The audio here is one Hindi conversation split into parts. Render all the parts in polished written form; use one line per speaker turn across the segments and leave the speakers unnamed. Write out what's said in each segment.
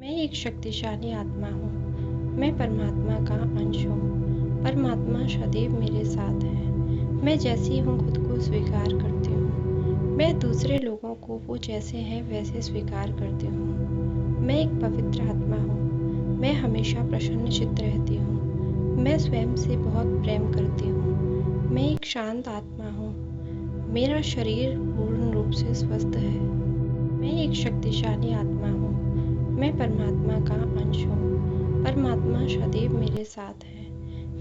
मैं एक शक्तिशाली आत्मा हूँ। मैं परमात्मा का अंश हूँ। परमात्मा सदैव मेरे साथ है। मैं जैसी हूँ खुद को स्वीकार करती हूँ। मैं दूसरे लोगों को वो जैसे हैं वैसे स्वीकार करती हूँ। मैं एक पवित्र आत्मा हूँ। मैं हमेशा प्रसन्नचित्त रहती हूँ। मैं स्वयं से बहुत प्रेम करती हूँ। मैं एक शांत आत्मा हूँ। मेरा शरीर पूर्ण रूप से स्वस्थ है। मैं एक शक्तिशाली आत्मा हूँ। मैं परमात्मा का अंश हूँ। परमात्मा सदैव मेरे साथ है।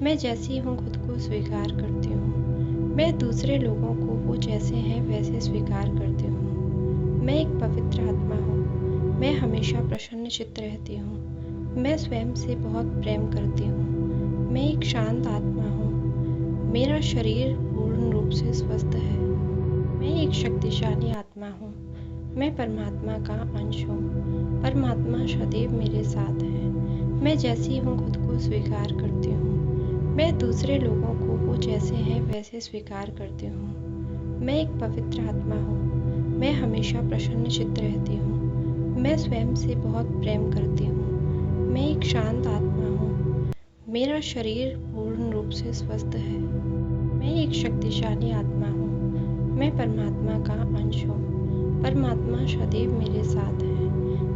मैं जैसी हूँ खुद को स्वीकार करती हूँ। मैं दूसरे लोगों को वो जैसे हैं वैसे स्वीकार करती हूँ। मैं एक पवित्र आत्मा हूँ। मैं हमेशा प्रसन्नचित्त रहती हूँ। मैं स्वयं से बहुत प्रेम करती हूँ। मैं एक शांत आत्मा हूँ। मेरा शरीर पूर्ण रूप से स्वस्थ है। मैं एक शक्तिशाली आत्मा हूँ। मैं परमात्मा का अंश हूँ। परमात्मा सदैव मेरे साथ है। मैं जैसी हूँ खुद को स्वीकार करती हूँ। मैं दूसरे लोगों को वो जैसे हैं वैसे स्वीकार करती हूँ। मैं एक पवित्र आत्मा हूँ। मैं हमेशा प्रसन्नचित्त रहती हूँ। मैं स्वयं से बहुत प्रेम करती हूँ। मैं एक शांत आत्मा हूँ। मेरा शरीर पूर्ण रूप से स्वस्थ है। मैं एक शक्तिशाली आत्मा हूँ। मैं परमात्मा का अंश हूँ। परमात्मा सदैव मेरे साथ है।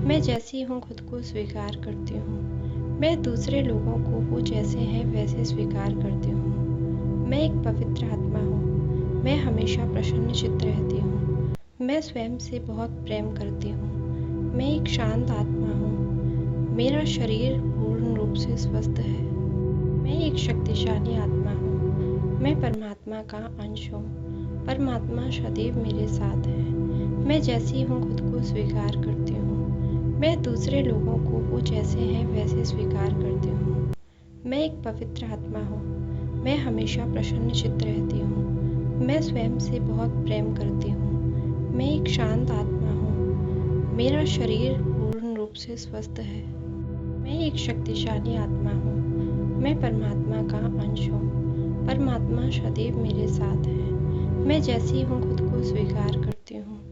मैं जैसी हूँ खुद को स्वीकार करती हूँ। मैं दूसरे लोगों को वो जैसे हैं वैसे स्वीकार करती हूँ। मैं एक पवित्र आत्मा हूँ। मैं हमेशा प्रसन्नचित्त रहती हूँ। मैं स्वयं से बहुत प्रेम करती हूँ। मैं एक शांत आत्मा हूँ। मेरा शरीर पूर्ण रूप से स्वस्थ है। मैं एक शक्तिशाली आत्मा हूँ। मैं परमात्मा का अंश हूँ। परमात्मा सदैव मेरे साथ है। मैं जैसी हूँ खुद को स्वीकार करती हूँ। मैं दूसरे लोगों को वो जैसे हैं वैसे स्वीकार करती हूँ। मैं एक पवित्र आत्मा हूँ। मैं हमेशा प्रसन्नचित्त रहती हूँ। मैं स्वयं से बहुत प्रेम करती हूँ। मैं एक शांत आत्मा हूँ। मेरा शरीर पूर्ण रूप से स्वस्थ है। मैं एक शक्तिशाली आत्मा हूँ। मैं परमात्मा का अंश हूँ। परमात्मा सदैव मेरे साथ है। मैं जैसी हूँ खुद को स्वीकार करती हूँ।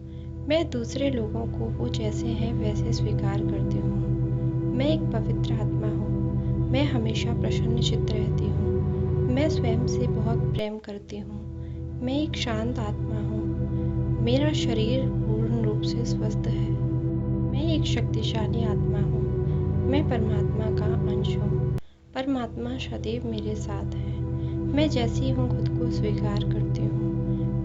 मैं दूसरे लोगों को वो जैसे हैं वैसे स्वीकार करती हूँ। मैं एक पवित्र आत्मा हूँ। मैं हमेशा प्रसन्नचित्त रहती हूँ। मैं स्वयं से बहुत प्रेम करती हूँ। मैं एक शांत आत्मा हूँ। मेरा शरीर पूर्ण रूप से स्वस्थ है। मैं एक शक्तिशाली आत्मा हूँ। मैं परमात्मा का अंश हूँ। परमात्मा सदैव मेरे साथ है। मैं जैसी हूँ खुद को स्वीकार करती हूँ।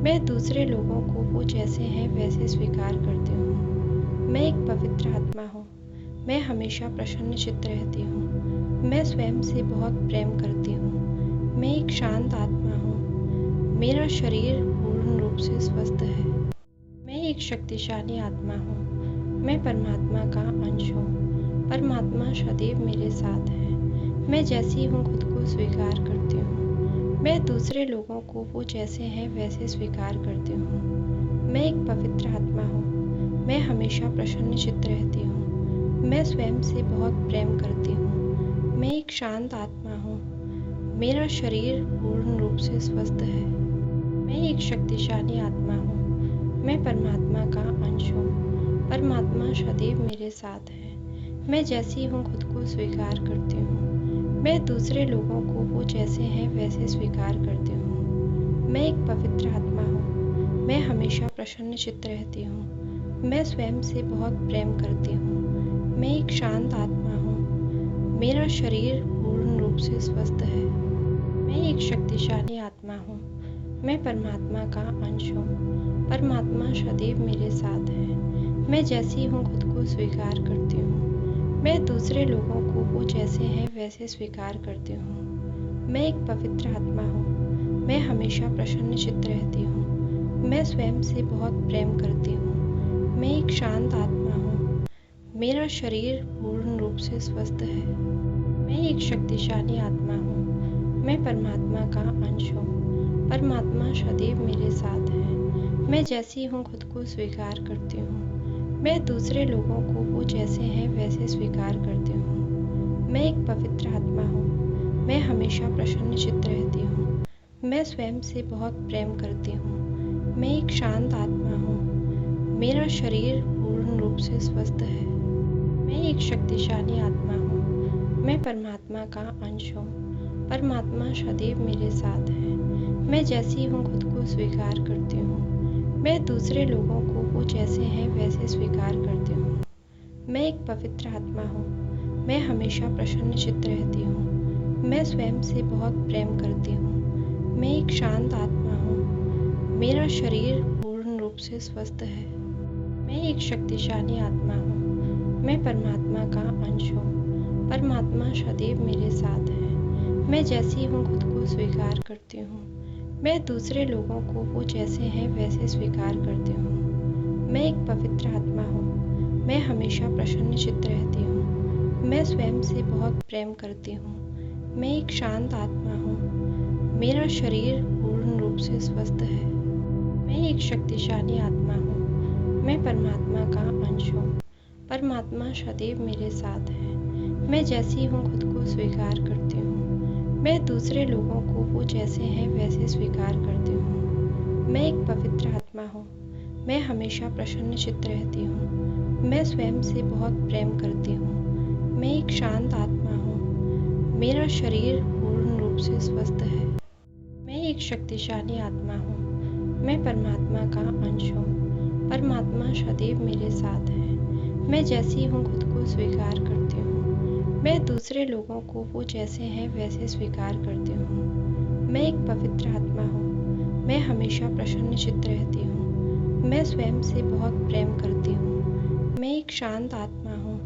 मैं दूसरे लोगों को वो जैसे हैं वैसे स्वीकार करती हूँ। मैं एक पवित्र आत्मा हूँ। मैं हमेशा प्रसन्नचित्त रहती हूँ। मैं स्वयं से बहुत प्रेम करती हूँ। मैं एक शांत आत्मा हूँ। मेरा शरीर पूर्ण रूप से स्वस्थ है। मैं एक शक्तिशाली आत्मा हूँ। मैं परमात्मा का अंश हूँ। परमात्मा सदैव मेरे साथ है। मैं जैसी हूँ खुद को स्वीकार करती हूँ। मैं दूसरे लोगों को वो जैसे हैं वैसे स्वीकार करती हूँ। मैं एक पवित्र आत्मा हूँ। मैं हमेशा प्रसन्नचित्त रहती हूँ। मैं स्वयं से बहुत प्रेम करती हूँ। मैं एक शांत आत्मा हूँ। मेरा शरीर पूर्ण रूप से स्वस्थ है। मैं एक शक्तिशाली आत्मा हूँ। मैं परमात्मा का अंश हूँ। परमात्मा सदैव मेरे साथ है। मैं जैसी हूँ खुद को स्वीकार करती हूँ। मैं दूसरे लोगों को वो जैसे हैं वैसे स्वीकार करती हूँ। मैं एक पवित्र आत्मा हूँ। मैं हमेशा प्रसन्नचित्त रहती हूँ। मैं स्वयं से बहुत प्रेम करती हूँ। मैं एक शांत आत्मा हूँ। मेरा शरीर पूर्ण रूप से स्वस्थ है। मैं एक शक्तिशाली आत्मा हूँ। मैं परमात्मा का अंश हूँ। परमात्मा सदैव मेरे साथ है। मैं जैसी हूँ खुद को स्वीकार करती हूँ। मैं दूसरे लोगों को वो जैसे हैं वैसे स्वीकार करती हूँ। मैं एक पवित्र आत्मा हूँ। मैं हमेशा प्रसन्नचित्त रहती हूँ। मैं स्वयं से बहुत प्रेम करती हूँ। मैं एक शांत आत्मा हूँ। मेरा शरीर पूर्ण रूप से स्वस्थ है। मैं एक शक्तिशाली आत्मा हूँ। मैं परमात्मा का अंश हूँ। परमात्मा सदैव मेरे साथ है। मैं जैसी हूँ खुद को स्वीकार करती हूँ। मैं दूसरे लोगों को वो जैसे हैं वैसे स्वीकार करती हूँ। मैं एक पवित्र आत्मा हूँ। मैं हमेशा प्रसन्नचित्त रहती हूँ। मैं स्वयं से बहुत प्रेम करती हूँ। मैं एक शांत आत्मा हूँ। मेरा शरीर पूर्ण रूप से स्वस्थ है। मैं एक शक्तिशाली आत्मा हूँ। मैं परमात्मा का अंश हूँ। परमात्मा सदैव मेरे साथ है। मैं जैसी हूँ खुद को स्वीकार करती हूँ। मैं दूसरे लोगों को वो जैसे हैं वैसे स्वीकार करती हूँ। मैं एक पवित्र आत्मा हूँ। मैं हमेशा प्रसन्नचित्त रहती हूँ। मैं स्वयं से बहुत प्रेम करती हूँ। मैं एक शांत आत्मा हूँ। मेरा शरीर पूर्ण रूप से स्वस्थ है। मैं एक शक्तिशाली आत्मा हूँ। मैं परमात्मा का अंश हूँ। परमात्मा सदैव मेरे साथ है। मैं जैसी हूँ खुद को स्वीकार करती हूँ। मैं दूसरे लोगों को वो जैसे हैं वैसे स्वीकार करती हूँ। मैं एक पवित्र आत्मा हूँ। मैं हमेशा प्रसन्नचित्त रहती हूँ। मैं स्वयं से बहुत प्रेम करती हूँ। मैं एक शांत आत्मा हूँ। मेरा शरीर पूर्ण रूप से स्वस्थ है। मैं एक शक्तिशाली आत्मा हूँ। मैं परमात्मा का अंश हूँ। परमात्मा सदैव मेरे साथ है। मैं जैसी हूँ खुद को स्वीकार करती हूँ। मैं दूसरे लोगों को वो जैसे हैं वैसे स्वीकार करती हूँ। मैं एक पवित्र आत्मा हूँ। मैं हमेशा प्रसन्नचित्त रहती हूँ। मैं स्वयं से बहुत प्रेम करती हूँ। मैं एक शांत आत्मा हूँ। मेरा शरीर पूर्ण रूप से स्वस्थ है। मैं एक शक्तिशाली आत्मा हूँ। मैं परमात्मा का अंश हूँ। परमात्मा सदैव मेरे साथ है। मैं जैसी हूँ खुद को स्वीकार करती हूँ। मैं दूसरे लोगों को वो जैसे हैं वैसे स्वीकार करती हूँ। मैं एक पवित्र आत्मा हूँ। मैं हमेशा प्रसन्नचित्त रहती हूँ। मैं स्वयं से बहुत प्रेम करती हूँ। मैं एक शांत आत्मा हूँ।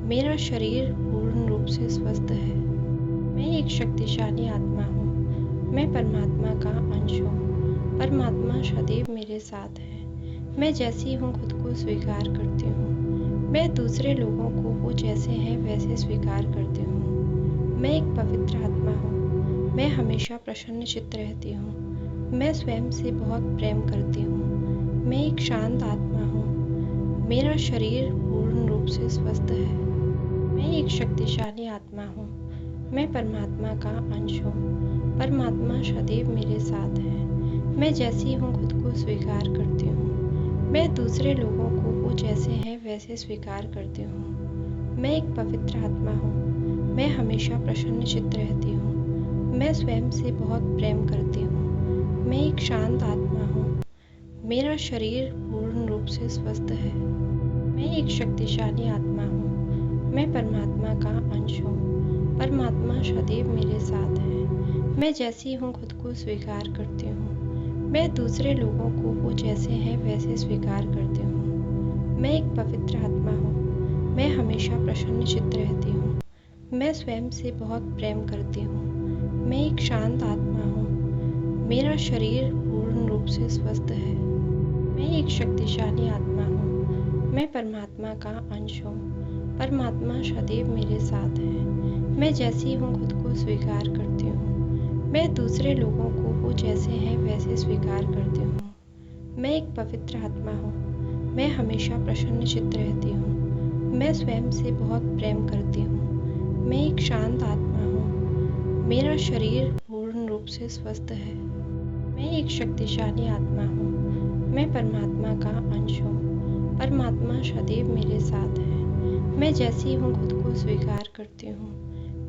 मेरा शरीर पूर्ण रूप से स्वस्थ है। मैं एक शक्तिशाली आत्मा हूँ। मैं परमात्मा का अंश हूँ। परमात्मा सदैव मेरे साथ है। मैं जैसी हूँ खुद को स्वीकार करती हूँ। मैं दूसरे लोगों को वो जैसे हैं वैसे स्वीकार करती हूँ। मैं एक पवित्र आत्मा हूँ। मैं हमेशा प्रसन्नचित्त रहती हूँ। मैं स्वयं से बहुत प्रेम करती हूँ। मैं एक शांत आत्मा हूँ। मेरा शरीर पूर्ण रूप से स्वस्थ है। मैं एक शक्तिशाली आत्मा हूँ। मैं परमात्मा का अंश हूँ। परमात्मा सदैव मेरे साथ है। मैं जैसी हूँ खुद को स्वीकार करती हूँ। मैं दूसरे लोगों को वो जैसे हैं वैसे स्वीकार करती हूँ। मैं एक पवित्र आत्मा हूँ। मैं हमेशा प्रसन्नचित्त रहती हूँ। मैं स्वयं से बहुत प्रेम करती हूँ। मैं एक शांत आत्मा हूँ। मेरा शरीर पूर्ण रूप से स्वस्थ है। मैं एक शक्तिशाली आत्मा हूँ। मैं परमात्मा का अंश हूँ। परमात्मा सदैव मेरे साथ है। मैं जैसी हूँ खुद को स्वीकार करती हूँ। मैं दूसरे लोगों को वो जैसे हैं वैसे स्वीकार करती हूँ। मैं एक पवित्र आत्मा हूँ। मैं हमेशा प्रसन्नचित्त रहती हूँ। मैं स्वयं से बहुत प्रेम करती हूँ। मैं एक शांत आत्मा हूँ। मेरा शरीर पूर्ण रूप से स्वस्थ है। मैं एक शक्तिशाली आत्मा हूँ। मैं परमात्मा का अंश हूँ। परमात्मा सदैव मेरे साथ है। मैं जैसी हूँ खुद को स्वीकार करती हूँ। मैं दूसरे लोगों को वो जैसे हैं वैसे स्वीकार करती हूँ। मैं एक पवित्र आत्मा हूँ। मैं हमेशा प्रसन्नचित्त रहती हूँ। मैं स्वयं से बहुत प्रेम करती हूँ। मैं एक शांत आत्मा हूँ। मेरा शरीर पूर्ण रूप से स्वस्थ है। मैं एक शक्तिशाली आत्मा हूँ। मैं परमात्मा का अंश हूँ। परमात्मा सदैव मेरे साथ है। मैं जैसी हूँ खुद को स्वीकार करती हूँ।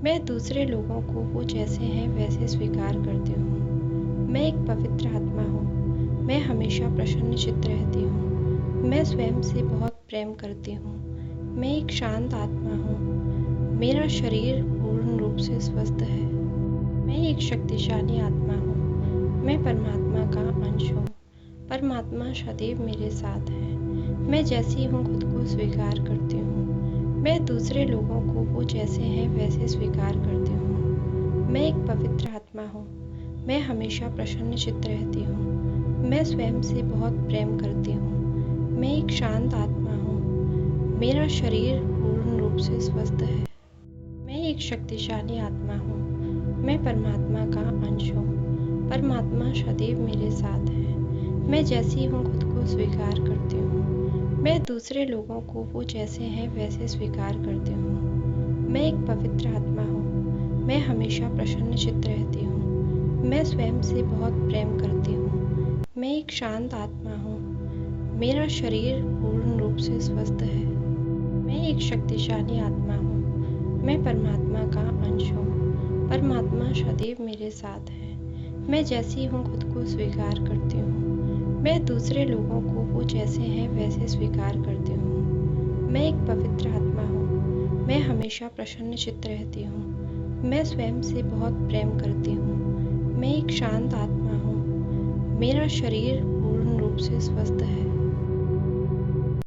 मैं दूसरे लोगों को वो जैसे हैं वैसे स्वीकार करती हूँ। मैं एक पवित्र आत्मा हूँ। मैं हमेशा प्रसन्नचित्त रहती हूँ। मैं स्वयं से बहुत प्रेम करती हूँ। मैं एक शांत आत्मा हूँ। मेरा शरीर पूर्ण रूप से स्वस्थ है। मैं एक शक्तिशाली आत्मा हूँ। मैं परमात्मा का अंश हूँ। परमात्मा सदैव मेरे साथ है। मैं जैसी हूँ खुद को स्वीकार करती हूँ। मैं दूसरे लोगों को वो जैसे हैं वैसे स्वीकार करती हूँ। मैं एक पवित्र आत्मा हूँ। मैं हमेशा प्रसन्नचित्त रहती हूँ। मैं स्वयं से बहुत प्रेम करती हूँ। मैं एक शांत आत्मा हूँ। मेरा शरीर पूर्ण रूप से स्वस्थ है। मैं एक शक्तिशाली आत्मा हूँ। मैं परमात्मा का अंश हूँ। परमात्मा सदैव मेरे साथ है। मैं जैसी हूँ खुद को स्वीकार करती हूँ। मैं दूसरे लोगों को वो जैसे हैं वैसे स्वीकार करती हूँ। मैं एक पवित्र आत्मा हूँ। मैं हमेशा प्रसन्नचित्त रहती हूँ। मैं स्वयं से बहुत प्रेम करती हूँ। मैं एक शांत आत्मा हूँ। मेरा शरीर पूर्ण रूप से स्वस्थ है। मैं एक शक्तिशाली आत्मा हूँ। मैं परमात्मा का अंश हूँ। परमात्मा सदैव मेरे साथ है। मैं जैसी हूँ खुद को स्वीकार करती हूँ। मैं दूसरे लोगों को वो जैसे हैं वैसे स्वीकार करती हूँ। मैं एक पवित्र आत्मा हूँ। मैं हमेशा प्रसन्नचित्त रहती हूँ। मैं स्वयं से बहुत प्रेम करती हूँ। मैं एक शांत आत्मा हूँ। मेरा शरीर पूर्ण रूप से स्वस्थ है।